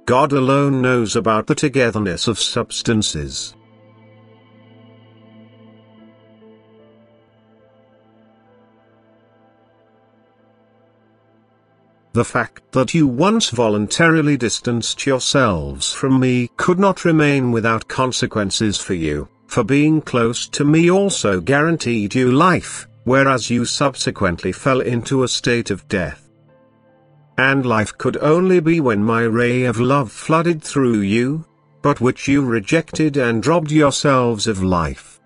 God alone knows about the togetherness of substances. The fact that you once voluntarily distanced yourselves from me could not remain without consequences for you, for being close to me also guaranteed you life, whereas you subsequently fell into a state of death. And life could only be when my ray of love flooded through you, but which you rejected and robbed yourselves of life.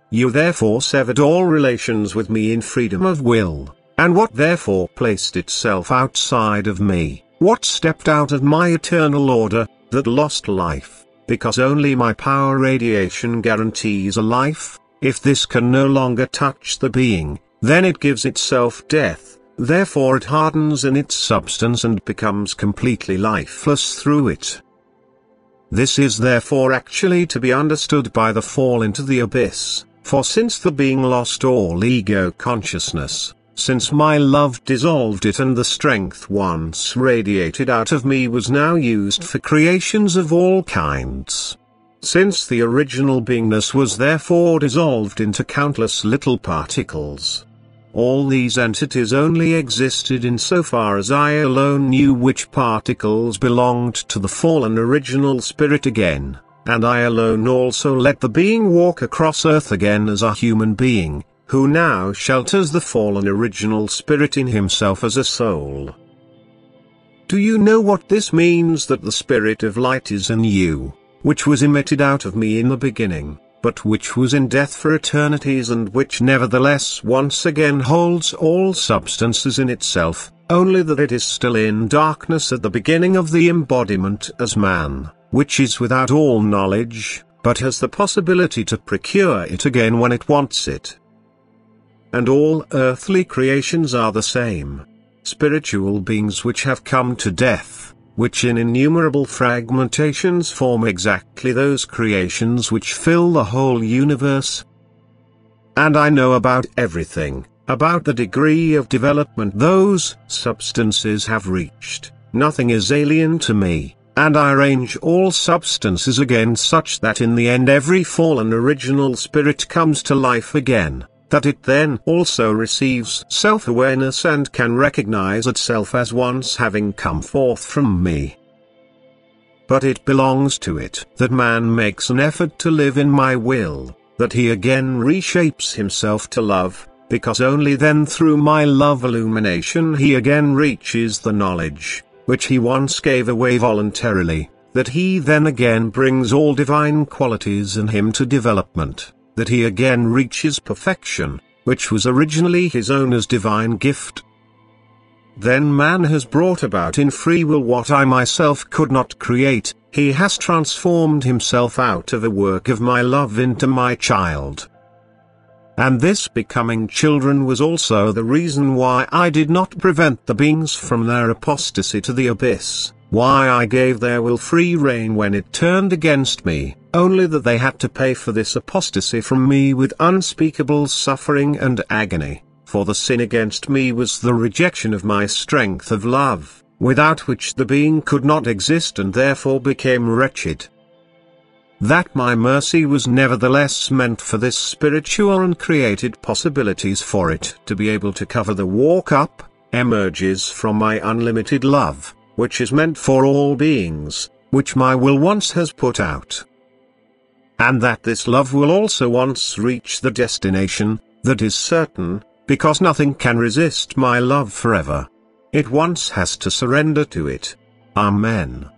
You therefore severed all relations with me in freedom of will. And what therefore placed itself outside of me, what stepped out of my eternal order, that lost life, because only my power radiation guarantees a life? If this can no longer touch the being, then it gives itself death, therefore it hardens in its substance and becomes completely lifeless through it. This is therefore actually to be understood by the fall into the abyss, for since the being lost all ego consciousness, since my love dissolved it and the strength once radiated out of me was now used for creations of all kinds. Since the original beingness was therefore dissolved into countless little particles. All these entities only existed insofar as I alone knew which particles belonged to the fallen original spirit again, and I alone also let the being walk across earth again as a human being, who now shelters the fallen original spirit in himself as a soul. Do you know what this means, that the spirit of light is in you, which was emitted out of me in the beginning, but which was in death for eternities and which nevertheless once again holds all substances in itself, only that it is still in darkness at the beginning of the embodiment as man, which is without all knowledge, but has the possibility to procure it again when it wants it. And all earthly creations are the same. Spiritual beings which have come to death, which in innumerable fragmentations form exactly those creations which fill the whole universe. And I know about everything, about the degree of development those substances have reached. Nothing is alien to me, and I arrange all substances again such that in the end every fallen original spirit comes to life again, that it then also receives self-awareness and can recognize itself as once having come forth from me. But it belongs to it that man makes an effort to live in my will, that he again reshapes himself to love, because only then through my love illumination he again reaches the knowledge, which he once gave away voluntarily, that he then again brings all divine qualities in him to development, that he again reaches perfection, which was originally his own as divine gift. Then man has brought about in free will what I myself could not create, he has transformed himself out of a work of my love into my child. And this becoming children was also the reason why I did not prevent the beings from their apostasy to the abyss, why I gave their will free rein when it turned against me, only that they had to pay for this apostasy from me with unspeakable suffering and agony, for the sin against me was the rejection of my strength of love, without which the being could not exist and therefore became wretched. That my mercy was nevertheless meant for this spiritual and created possibilities for it to be able to cover the walk up, emerges from my unlimited love, which is meant for all beings, which my will once has put out. And that this love will also once reach the destination, that is certain, because nothing can resist my love forever. It once has to surrender to it. Amen.